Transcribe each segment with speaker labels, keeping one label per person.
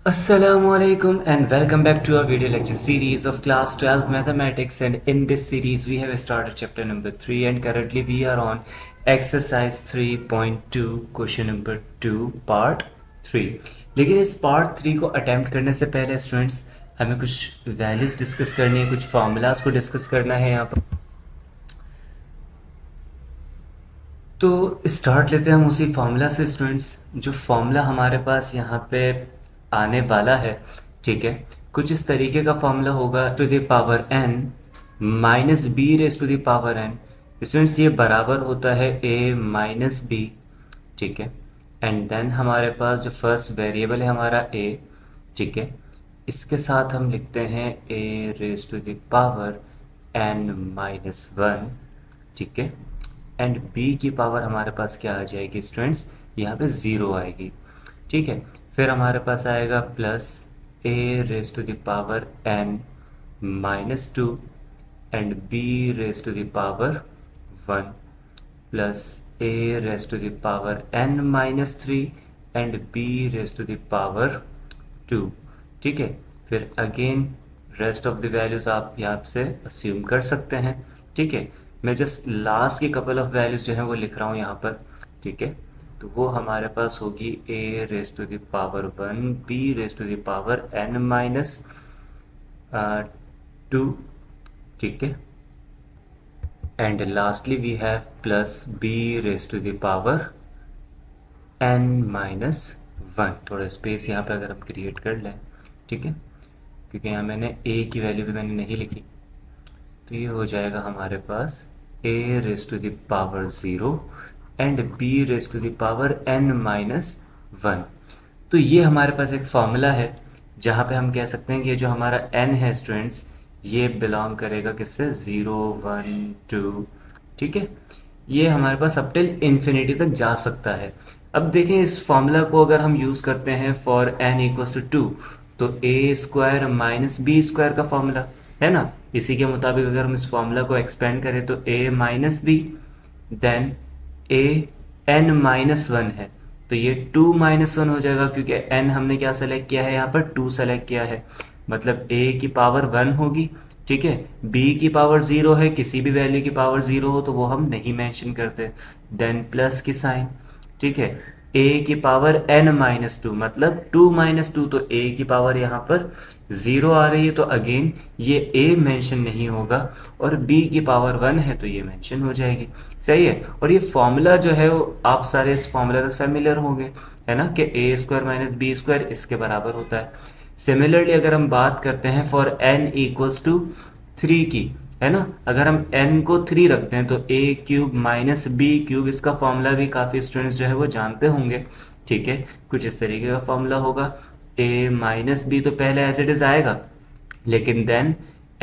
Speaker 1: Assalamualaikum and welcome back to our video lecture series of class 12 mathematics, and in this series we have started chapter number 3 and currently we are on exercise 3.2 question number 2 part 3। लेकिन इस part 3 को attempt करने से पहले students हमें कुछ values discuss करनी है, कुछ फॉर्मूलाज को डिस्कस करना है यहाँ पर। तो स्टार्ट लेते हैं हम उसी फॉर्मूला से स्टूडेंट्स। जो फॉर्मूला हमारे पास यहाँ पे आने वाला है, ठीक है, कुछ इस तरीके का फॉर्मूला होगा to the power n minus B raise to the power n। Students ये बराबर होता है a माइनस बी, ठीक है, एंड देन हमारे पास जो फर्स्ट वेरिएबल है हमारा a, ठीक है, इसके साथ हम लिखते हैं a raise to the power n minus one, ठीक है, एंड b की पावर हमारे पास क्या आ जाएगी स्टूडेंट्स, यहाँ पे ज़ीरो आएगी, ठीक है। फिर हमारे पास आएगा plus a raise to the power n minus two and b raise to the power one plus a raise to the power n minus three and b raise to the power two, ठीक है। फिर again rest of the values आप यहाँ से assume कर सकते हैं, ठीक है। मैं जस्ट लास्ट की कपल ऑफ वैल्यूज जो है वो लिख रहा हूँ यहाँ पर, ठीक है। तो वो हमारे पास होगी a raise to the power one, b raise to the power n minus two, ठीक है, and lastly we have plus b raise to the power n minus one. थोड़ा स्पेस यहाँ पे अगर हम क्रिएट कर लें, ठीक है, क्योंकि यहाँ मैंने a की वैल्यू भी मैंने नहीं लिखी, तो ये हो जाएगा हमारे पास a raise to the power zero and b raise to the power n minus one. तो ये हमारे पास एक फॉर्मूला है जहाँ पे हम कह सकते हैं कि ये जो हमारा n है स्टूडेंट्स, ये बिलोंग करेगा किससे, ज़ीरो वन टू, ठीक है। ये हमारे पास अप टिल इन्फिनिटी तक जा सकता है। अब देखें इस फॉर्मूला को अगर हम यूज़ करते हैं for n equals to two, तो a square minus B square का फॉर्मूला है ना। इसी के मुताबिक अगर हम इस फॉर्मूला को एक्सपेंड करें तो a minus B then a n minus one है, तो ये टू माइनस वन हो जाएगा क्योंकि n हमने क्या सेलेक्ट किया है, यहाँ पर टू सेलेक्ट किया है, मतलब a की पावर वन होगी, ठीक है। b की पावर ज़ीरो है, किसी भी वैल्यू की पावर ज़ीरो हो तो वो हम नहीं मेंशन करते, देन प्लस की साइन, ठीक है। a की पावर n माइनस टू, मतलब टू माइनस टू, तो a की पावर यहाँ पर ज़ीरो आ रही है, तो अगेन ये a मेंशन नहीं होगा, और b की पावर वन है तो ये मेंशन हो जाएगी, सही है। और ये फॉर्मूला जो है वो आप सारे इस फॉर्मूला से फेमिलियर होंगे, है ना, कि a square minus B square इसके बराबर होता है। सिमिलरली अगर हम बात करते हैं for n equals to three की, है ना, अगर हम n को थ्री रखते हैं तो a cube minus B cube, इसका फॉर्मूला भी काफ़ी स्टूडेंट्स जो है वो जानते होंगे, ठीक है। कुछ इस तरीके का फॉर्मूला होगा, a माइनस बी तो पहले एज इट इज आएगा, लेकिन देन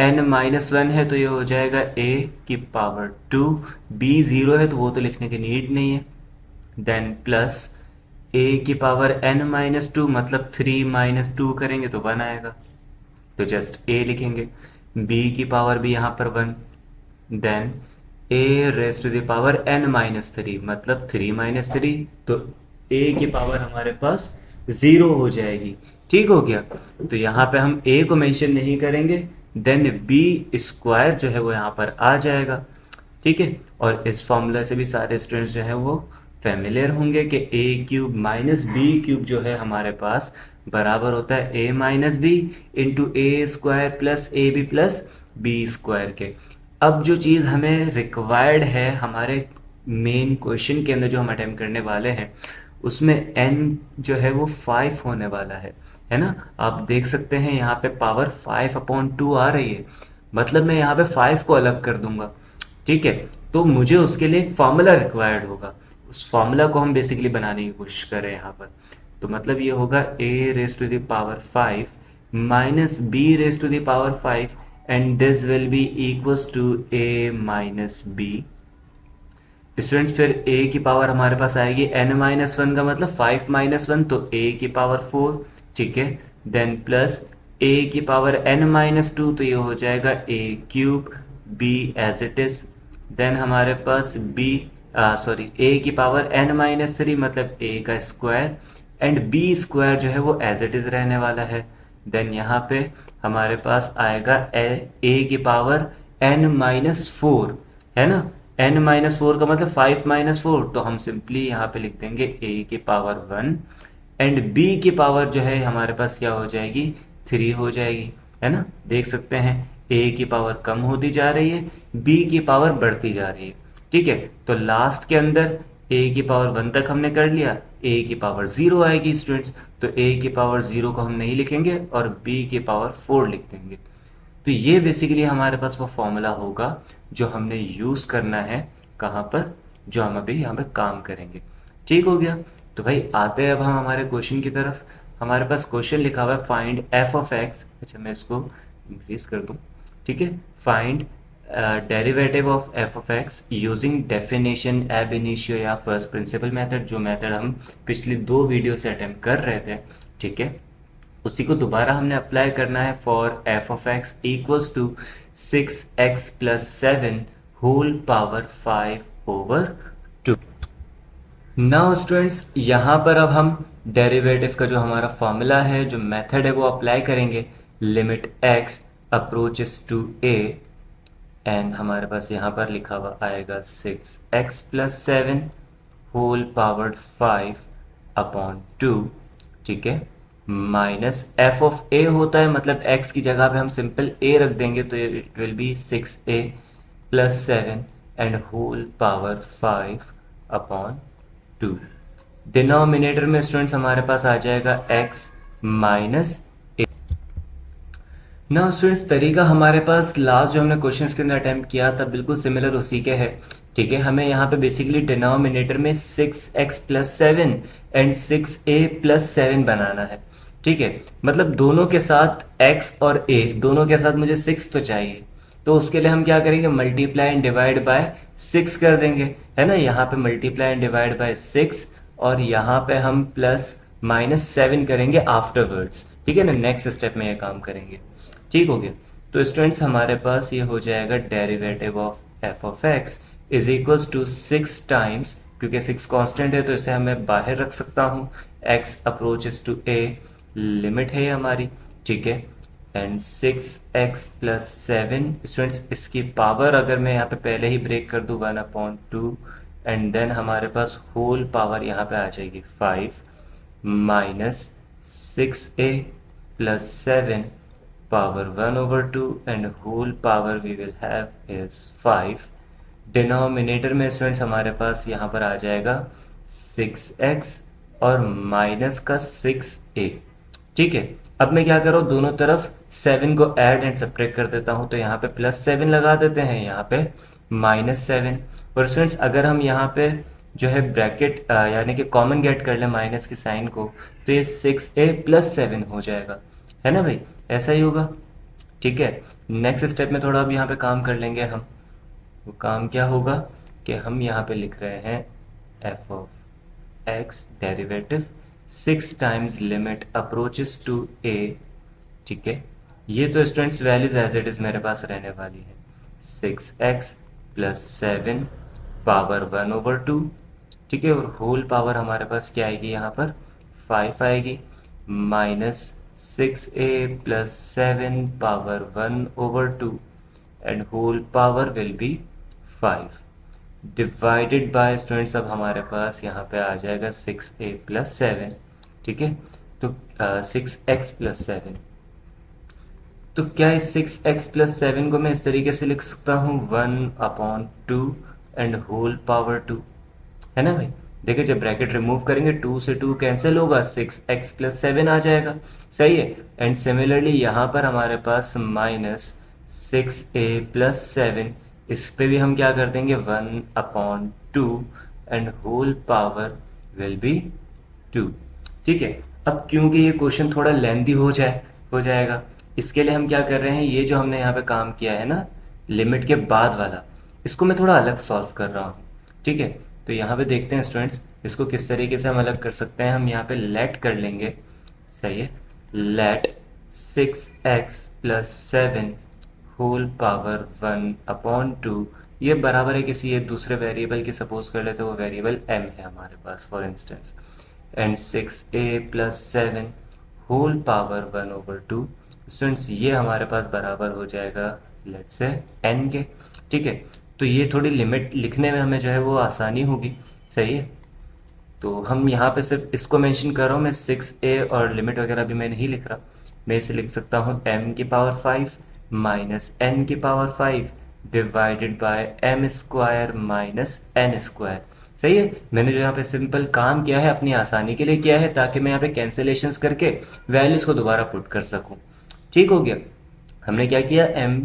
Speaker 1: n माइनस वन है तो ये हो जाएगा a की पावर टू, b ज़ीरो है तो वो तो लिखने की नीड नहीं है, देन प्लस a की पावर n माइनस टू, मतलब थ्री माइनस टू करेंगे तो वन आएगा, तो जस्ट a लिखेंगे, b की पावर भी यहाँ पर one, then a raise to the power n minus three, मतलब थ्री माइनस थ्री, तो a की पावर हमारे पास ज़ीरो हो जाएगी, ठीक हो गया। तो यहाँ पे हम a को मेंशन नहीं करेंगे, देन b स्क्वायर जो है वो यहाँ पर आ जाएगा, ठीक है। और इस फॉर्मूला से भी सारे स्टूडेंट्स जो है वो फेमिलियर होंगे कि a cube minus B cube जो है हमारे पास बराबर होता है a minus B into A square plus A B plus B square के। अब जो चीज़ हमें रिक्वायर्ड है हमारे मेन क्वेश्चन के अंदर जो हम अटेम्प्ट करने वाले हैं, उसमें n जो है वो 5 होने वाला है ना। आप देख सकते हैं यहाँ पे पावर 5/2 आ रही है, मतलब मैं यहाँ पे 5 को अलग कर दूंगा, ठीक है। तो मुझे उसके लिए एक फॉर्मूला रिक्वायर्ड होगा, उस फॉर्मूला को हम बेसिकली बनाने की कोशिश कर रहे हैं यहाँ पर। तो मतलब ये होगा a raise to the power five minus b raise to the power five and this will be equals to a minus b। Students फिर a की पावर हमारे पास आएगी n माइनस वन, का मतलब 5 माइनस वन, तो a की power 4, ठीक है, देन प्लस a की पावर n माइनस टू, तो ये हो जाएगा a cube, b as it is, then हमारे पास a की पावर n माइनस थ्री, मतलब a का स्क्वायर, एंड बी स्क्वायर जो है वो एज इट इज़ रहने वाला है। देन यहाँ पे हमारे पास आएगा ए की पावर n-4, है ना। n-4 का मतलब 5-4, तो हम सिंपली यहाँ पे लिख देंगे ए की पावर 1 एंड बी की पावर जो है हमारे पास क्या हो जाएगी, 3 हो जाएगी, है ना। देख सकते हैं ए की पावर कम होती जा रही है, बी की पावर बढ़ती जा रही है। ठीक है, तो लास्ट के अंदर ए की पावर 1 तक हमने कर लिया, ए की पावर 0 आएगी स्टूडेंट्स, तो ए की पावर 0 को हम नहीं लिखेंगे और बी की पावर 4 लिख देंगे। तो ये बेसिकली हमारे पास वो फॉर्मूला होगा जो हमने यूज़ करना है कहाँ पर, जो हम अभी यहाँ पे काम करेंगे। ठीक हो गया। तो भाई आते हैं अब हम हमारे क्वेश्चन की तरफ। हमारे पास क्वेश्चन लिखा हुआ है फाइंड एफ ऑफ एक्स। अच्छा मैं इसको इंक्रीज कर दूँ, ठीक है। Find derivative of F of x using definition, एब इनिशियो या फर्स्ट प्रिंसिपल मेथड, जो मेथड हम पिछली 2 वीडियो से अटेम्प्ट कर रहे थे, ठीक है। उसी को दोबारा हमने अप्लाई करना है for F of X equals to 6x plus 7 whole power 5/2। Now students यहाँ पर अब हम डेरिवेटिव का जो हमारा फॉर्मूला है, जो मेथड है, वो अप्लाई करेंगे। Limit x approaches to a and हमारे पास यहाँ पर लिखा हुआ आएगा 6x प्लस 7 होल पावर्ड 5/2, ठीक है। माइनस एफ ऑफ ए होता है, मतलब x की जगह पे हम सिंपल a रख देंगे, तो it will be 6a plus 7 and whole power 5/2। Denominator में स्टूडेंट्स हमारे पास आ जाएगा x माइनस ए। ना स्टूडेंट्स तरीका हमारे पास लास्ट जो हमने क्वेश्चंस के अंदर अटेम्प्ट किया था बिल्कुल सिमिलर उसी के है, ठीक है। हमें यहाँ पे बेसिकली डिनोमिनेटर में 6x plus 7 and 6a plus 7 बनाना है, ठीक है। मतलब दोनों के साथ x और a दोनों के साथ मुझे 6 तो चाहिए, तो उसके लिए हम क्या करेंगे, मल्टीप्लाई एंड डिवाइड बाय 6 कर देंगे, है ना। यहाँ पे मल्टीप्लाई एंड डिवाइड बाय 6 और यहाँ पे हम प्लस माइनस 7 करेंगे आफ्टरवर्ड्स, ठीक है ना। नेक्स्ट स्टेप में ये काम करेंगे, ठीक हो गया। तो स्टूडेंट्स हमारे पास ये हो जाएगा derivative of F of X is equals to 6 times, क्योंकि 6 कांस्टेंट है तो इसे मैं बाहर रख सकता हूँ, x approaches to a, limit है हमारी, ठीक है। एंड 6x प्लस 7 स्टूडेंट्स, इसकी पावर अगर मैं यहाँ पे पहले ही ब्रेक कर दूँ 1/2 एंड देन हमारे पास होल पावर यहाँ पे आ जाएगी 5 minus 6a plus 7 power 1/2 and whole power we will have is 5। Denominator में स्टूडेंट्स हमारे पास यहाँ पर आ जाएगा 6x और माइनस का 6a, ठीक है। अब मैं क्या कर रहा हूँ, दोनों तरफ 7 को ऐड एंड सब्ट्रैक्ट कर देता हूँ, तो यहाँ पे प्लस 7 लगा देते हैं, यहाँ पे माइनस 7। और स्टूडेंट्स अगर हम यहाँ पे जो है ब्रैकेट यानी कि कॉमन गेट कर लें माइनस के साइन को, तो ये 6a प्लस 7 हो जाएगा, है ना भाई, ऐसा ही होगा, ठीक है। नेक्स्ट स्टेप में थोड़ा अब यहाँ पे काम कर लेंगे हम। वो काम क्या होगा कि हम यहाँ पे लिख रहे हैं f of x derivative 6 times limit approaches to a, ठीक है। ये तो students values as it is मेरे पास रहने वाली है, 6x प्लस 7 पावर 1/2, ठीक है। और होल पावर हमारे पास क्या आएगी, यहाँ पर 5 आएगी, minus 6a plus 7 power 1/2 and whole power will be 5 divided by students, अब हमारे पास यहाँ पे आ जाएगा 6a plus 7, ठीक है। तो 6x plus 7, तो क्या इस 6x plus 7 को मैं इस तरीके से लिख सकता हूँ 1/2 and whole power 2, है ना भाई। देखिए जब ब्रैकेट रिमूव करेंगे 2 से 2 कैंसिल होगा, 6x प्लस 7 आ जाएगा, सही है। एंड सिमिलरली यहाँ पर हमारे पास माइनस 6a प्लस 7, इस पे भी हम क्या कर देंगे 1/2 and whole power will be 2, ठीक है। अब क्योंकि ये क्वेश्चन थोड़ा लेंथी हो जाएगा, इसके लिए हम क्या कर रहे हैं, ये जो हमने यहाँ पे काम किया है ना लिमिट के बाद वाला, इसको मैं थोड़ा अलग सॉल्व कर रहा हूँ, ठीक है। तो यहाँ पे देखते हैं स्टूडेंट्स इसको किस तरीके से हम अलग कर सकते हैं। हम यहाँ पे लेट कर लेंगे, सही है। Late 6x plus 7 whole power 1/2, ये बराबर है किसी एक दूसरे वेरिएबल की, सपोज कर लेते हैं वो वेरिएबल m है हमारे पास for instance, and 6a plus 7 whole power 1/2। Students ये हमारे पास बराबर हो जाएगा लेट्स से n के। ठीक है, तो ये थोड़ी लिमिट लिखने में हमें जो है वो आसानी होगी। सही है, तो हम यहाँ पे सिर्फ इसको मेंशन कर रहा हूँ मैं, 6a और लिमिट वगैरह भी मैं नहीं लिख रहा। मैं इसे लिख सकता हूँ m की पावर 5 माइनस n की power 5 divided by m square minus n square. सही है, मैंने जो यहाँ पे सिंपल काम किया है अपनी आसानी के लिए किया है, ताकि मैं यहाँ पे कैंसिलेशंस करके वैल्यूज़ को दोबारा पुट कर सकूँ। ठीक हो गया। हमने क्या किया, m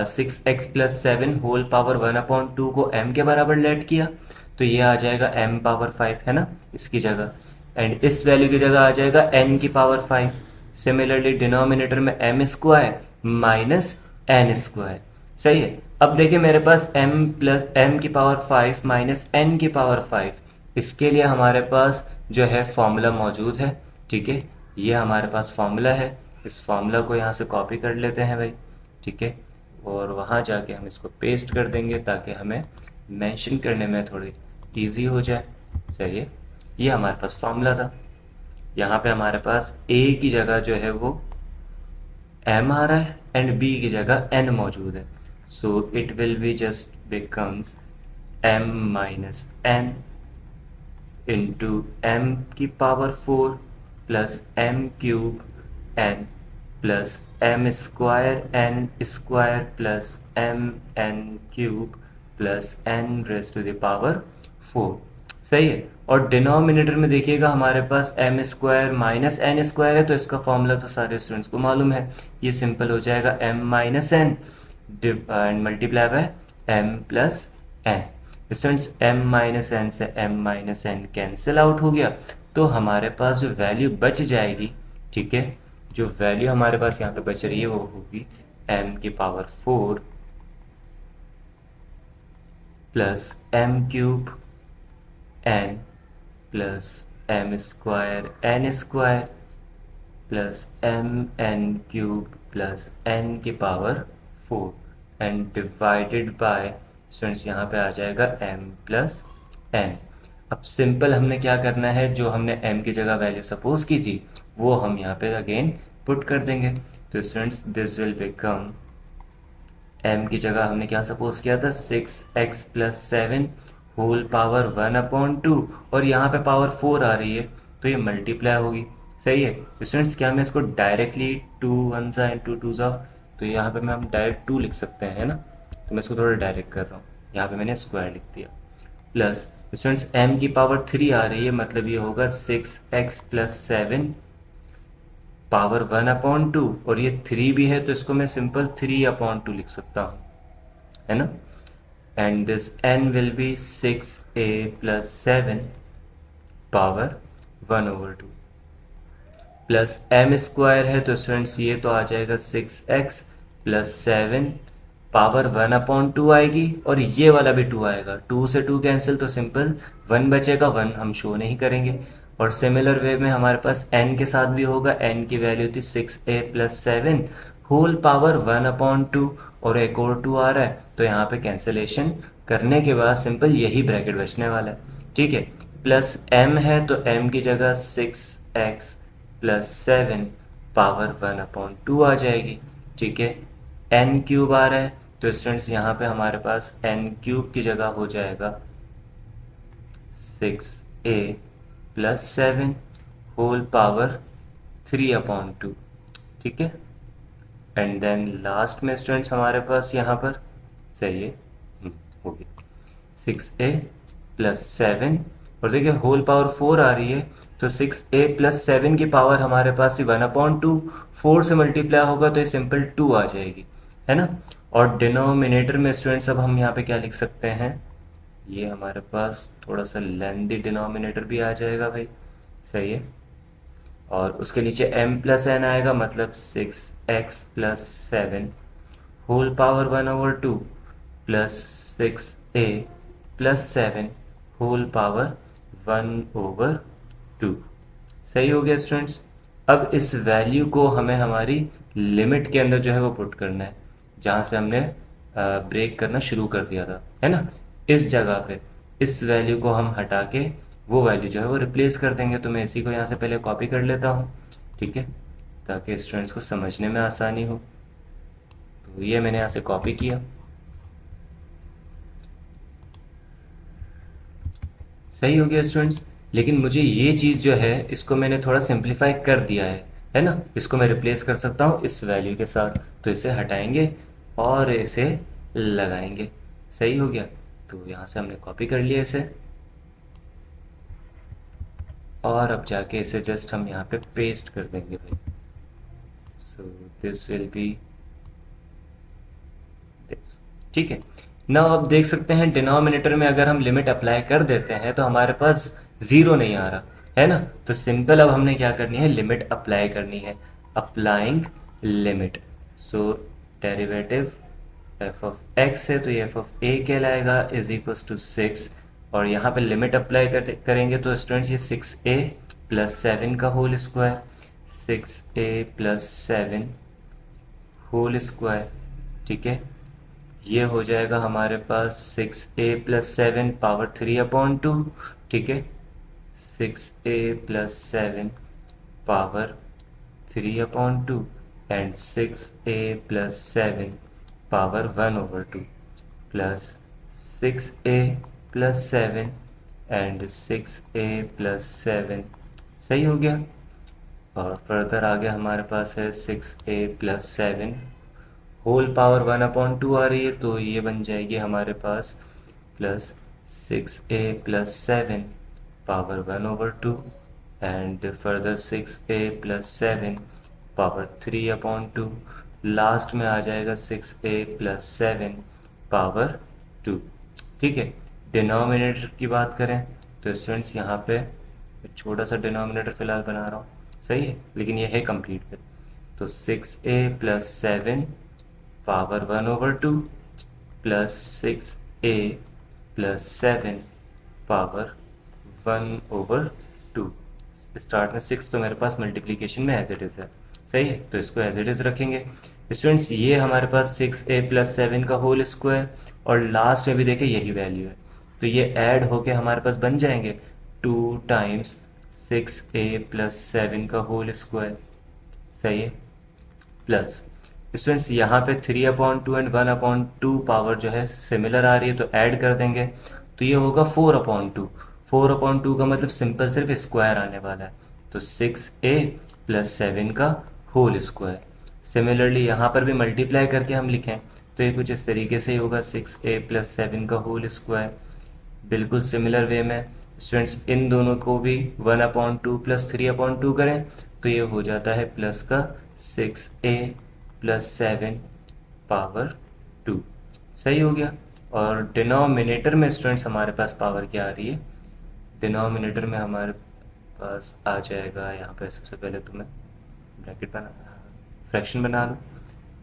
Speaker 1: 6x plus 7 whole power 1/2 को m के बराबर लेट किया, तो ये आ जाएगा m पावर 5 है ना इसकी जगह, एंड इस वैल्यू की जगह आ जाएगा n की पावर 5। सिमिलरली डिनोमिनेटर में m square minus n square. सही है, अब देखिए मेरे पास m की पावर 5 माइनस n की पावर 5, इसके लिए हमारे पास जो है फॉर्मूला मौजूद है। ठीक है, ये हमारे पास फॉर्मूला है, इस फॉर्मूला को यहाँ से कॉपी कर लेते हैं भाई। ठीक है, और वहाँ जाके हम इसको पेस्ट कर देंगे ताकि हमें मेंशन करने में थोड़ी इजी हो जाए। सही है, ये हमारे पास फॉर्मूला था। यहाँ पे हमारे पास a की जगह जो है वो m आ रहा है एंड b की जगह n मौजूद है, so it will be just becomes m minus n into m की power 4 plus m cube n plus m square n square plus m n cube plus n raise to the power 4। सही है, और denominator में देखिएगा हमारे पास m square minus n square है, तो इसका फॉर्मूला तो सारे स्टूडेंट्स को मालूम है, ये सिंपल हो जाएगा m minus n and multiply by m plus n। Students m minus n से m minus n cancel out हो गया, तो हमारे पास जो वैल्यू बच जाएगी, ठीक है, जो वैल्यू हमारे पास यहाँ पे बच रही है वो होगी m की power 4 plus m cube n plus m square n square plus m n cube plus n की power 4 and divided by students यहाँ पे आ जाएगा m प्लस n। अब सिंपल हमने क्या करना है, जो हमने m की जगह वैल्यू सपोज की थी वो हम यहाँ पे अगेन पुट कर देंगे। तो students this will become, m की जगह हमने क्या सपोज किया था, 6x प्लस 7 होल पावर 1/2, और यहाँ पे पावर 4 आ रही है तो ये मल्टीप्लाई होगी। सही है स्टूडेंट्स, क्या मैं इसको डायरेक्टली 2 1 सा इंटू 2 सा, तो यहाँ पे मैं हम डायरेक्ट 2 लिख सकते हैं है ना, तो मैं इसको थोड़ा डायरेक्ट कर रहा हूँ, यहाँ पे मैंने स्क्वायर लिख दिया। प्लस स्टूडेंट्स m की पावर 3 आ रही है, मतलब ये होगा 6x प्लस 7 पावर 1/2, और ये 3 भी है तो इसको मैं सिंपल 3/2 लिख सकता हूँ, है ना। And this n will be 6a plus 7 power 1/2 plus m square है, तो स्टूडेंट्स ये तो आ जाएगा 6x प्लस 7 पावर 1/2 आएगी, और ये वाला भी 2 आएगा, 2 से 2 कैंसिल, तो सिंपल 1 बचेगा, 1 हम शो नहीं करेंगे। और सिमिलर वे में हमारे पास n के साथ भी होगा, n की वैल्यू थी 6a प्लस 7 होल पावर 1/2, और एक और 2 आ रहा है, तो यहाँ पे कैंसिलेशन करने के बाद सिंपल यही ब्रैकेट बचने वाला है। ठीक है, प्लस m है तो m की जगह 6x प्लस 7 पावर 1/2 आ जाएगी। ठीक है, n क्यूब आ रहा है, तो स्टूडेंट्स यहाँ पे हमारे पास n क्यूब की जगह हो जाएगा 6a प्लस 7 होल पावर 3/2। ठीक है, एंड देन लास्ट में स्टूडेंट्स हमारे पास यहाँ पर सही है हो गया 6a प्लस 7, और देखिए होल पावर 4 आ रही है, तो 6a प्लस 7 की पावर हमारे पास 1/2, 4 से मल्टीप्लाई होगा तो ये सिंपल 2 आ जाएगी, है ना। और डिनोमिनेटर में स्टूडेंट्स अब हम यहाँ पे क्या लिख सकते हैं, ये हमारे पास थोड़ा सा लेंदी डिनोमिनेटर भी आ जाएगा भाई। सही है, और उसके नीचे m प्लस n आएगा, मतलब 6x plus 7 whole power 1/2 plus 6a plus 7 whole power 1/2। सही हो गया स्टूडेंट्स। अब इस वैल्यू को हमें हमारी लिमिट के अंदर जो है वो पुट करना है, जहाँ से हमने ब्रेक करना शुरू कर दिया था, है ना। इस जगह पे इस वैल्यू को हम हटा के वो वैल्यू जो है वो रिप्लेस कर देंगे। तो मैं इसी को यहाँ से पहले कॉपी कर लेता हूँ, ठीक है, ताकि स्टूडेंट्स को समझने में आसानी हो। तो ये मैंने यहाँ से कॉपी किया, सही हो गया स्टूडेंट्स। लेकिन मुझे ये चीज़ जो है इसको मैंने थोड़ा सिंप्लीफाई कर दिया है ना। इसको मैं रिप्लेस कर सकता हूँ इस वैल्यू के साथ, तो इसे हटाएंगे और इसे लगाएंगे, सही हो गया। तो यहाँ से हमने कॉपी कर लिया इसे, और अब जाके इसे जस्ट हम यहाँ पे पेस्ट कर देंगे भाई। So this will B this, ठीक है। ना अब देख सकते हैं डिनोमिनेटर में अगर हम लिमिट अप्लाई कर देते हैं तो हमारे पास ज़ीरो नहीं आ रहा है ना। तो सिंपल अब हमने क्या करनी है, लिमिट अप्लाई करनी है, applying limit. So derivative F of x है तो ये एफ ऑफ ए कहलाएगा इज इक्वल्स टू 6, और यहाँ पे लिमिट अप्लाई करेंगे तो स्टूडेंट्स ये 6a प्लस 7 का whole square, 6a plus 7 whole square, ठीक है। ये हो जाएगा हमारे पास 6a प्लस 7 पावर 3/2, ठीक है, 6a plus 7 power 3/2 and 6a plus 7 power 1/2 plus 6a plus 7 and 6a plus 7, सही हो गया। और फर्दर आगे हमारे पास है 6a प्लस 7 होल पावर 1/2 आ रही है, तो ये बन जाएगी हमारे पास plus 6a plus 7 power 1/2 and further 6a plus 7 power 3/2, last में आ जाएगा 6a प्लस 7 पावर 2, ठीक है। डिनोमिनेटर की बात करें तो स्टूडेंट्स यहाँ पे छोटा सा डिनोमिनेटर फिलहाल बना रहा हूँ, सही है, लेकिन ये है कंप्लीट फिर। तो 6a plus 7 power 1/2 plus 6a plus 7 power 1/2। Start में 6 तो मेरे पास मल्टीप्लिकेशन में एज इट इज़ है, सही है, तो इसको एज इट इज़ रखेंगे। स्टूडेंट्स ये हमारे पास 6a प्लस 7 का होल स्क्वायर, और लास्ट में भी देखें यही वैल्यू है, तो ये ऐड होके हमारे पास बन जाएंगे 2 टाइम्स 6a प्लस 7 का होल स्क्वायर, सही है, प्लस स्टूडेंट्स यहाँ पे 3/2 एंड 1/2 पावर जो है सिमिलर आ रही है, तो ऐड कर देंगे, तो ये होगा 4/2। 4/2 का मतलब सिंपल सिर्फ स्क्वायर आने वाला है, तो 6a प्लस 7 का होल स्क्वायर। सिमिलरली यहाँ पर भी मल्टीप्लाई करके हम लिखें तो ये कुछ इस तरीके से ही होगा, 6a प्लस 7 का होल स्क्वायर। बिल्कुल सिमिलर वे में स्टूडेंट्स इन दोनों को भी 1/2 प्लस 3/2 करें तो ये हो जाता है प्लस का 6a प्लस 7 पावर 2, सही हो गया। और डिनोमिनेटर में स्टूडेंट्स हमारे पास पावर क्या आ रही है, डिनोमिनेटर में हमारे पास आ जाएगा, यहाँ पे सबसे पहले तो मैं ब्रैकेट बना फ्रैक्शन बना लूँ,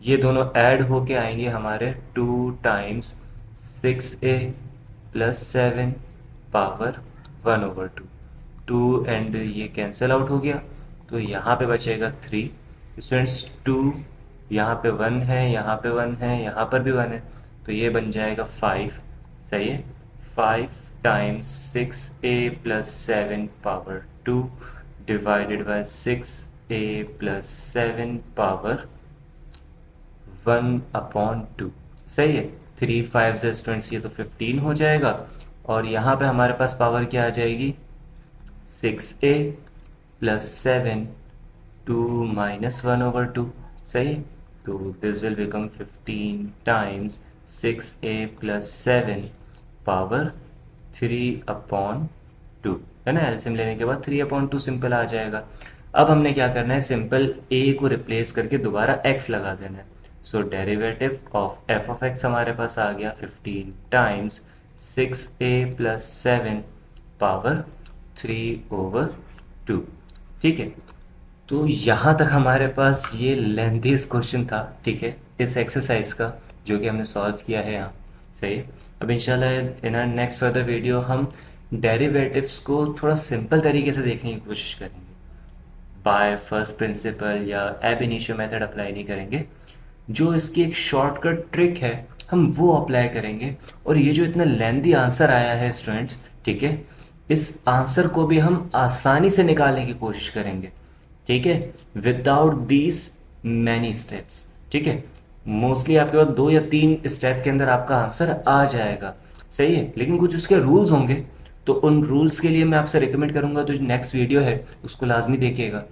Speaker 1: ये दोनों ऐड होके आएंगे हमारे 2 times 6a plus 7 power 1/2, 2 and ये कैंसिल आउट हो गया, तो यहाँ पे बचेगा 3। स्टूडेंट्स 2 यहाँ पे 1 है, यहाँ पे 1 है, यहाँ पर भी 1 है, तो ये बन जाएगा 5, सही है, 5 times 6a plus 7 power 2 divided by 6a plus 7 power 1/2, सही है। 3 5 से स्टूडेंट्स ये तो 15 हो जाएगा, और यहाँ पे हमारे पास पावर क्या आ जाएगी, 6a प्लस 7 2 माइनस 1/2, सही, तो this will become 15 times 6a plus 7 power 3/2, है ना। एलसीएम लेने के बाद 3/2 सिंपल आ जाएगा। अब हमने क्या करना है, सिंपल a को रिप्लेस करके दोबारा x लगा देना है। So derivative of F of x हमारे पास आ गया 15 टाइम्स 6a प्लस 7 पावर 3/2, ठीक है। तो यहाँ तक हमारे पास ये लेंथीस्ट क्वेश्चन था, ठीक है, इस एक्सरसाइज का, जो कि हमने सॉल्व किया है यहाँ, सही। अब इंशाल्लाह in our next further video हम डेरिवेटिव्स को थोड़ा सिंपल तरीके से देखने की कोशिश करेंगे, बाय फर्स्ट प्रिंसिपल या एब इनिशियो मेथड अप्लाई नहीं करेंगे, जो इसकी एक शॉर्टकट ट्रिक है हम वो अप्लाई करेंगे। और ये जो इतना लेंदी आंसर आया है स्टूडेंट्स, ठीक है, इस आंसर को भी हम आसानी से निकालने की कोशिश करेंगे, ठीक है, विदाउट दीज मैनी स्टेप्स। ठीक है, मोस्टली आपके पास 2 या 3 स्टेप के अंदर आपका आंसर आ जाएगा, सही है, लेकिन कुछ उसके रूल्स होंगे, तो उन रूल्स के लिए मैं आपसे रिकमेंड करूंगा, तो जो नेक्स्ट वीडियो है उसको लाजमी देखिएगा।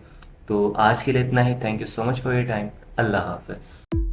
Speaker 1: तो आज के लिए इतना ही। Thank you so much for your time. अल्लाह हाफ़िज़।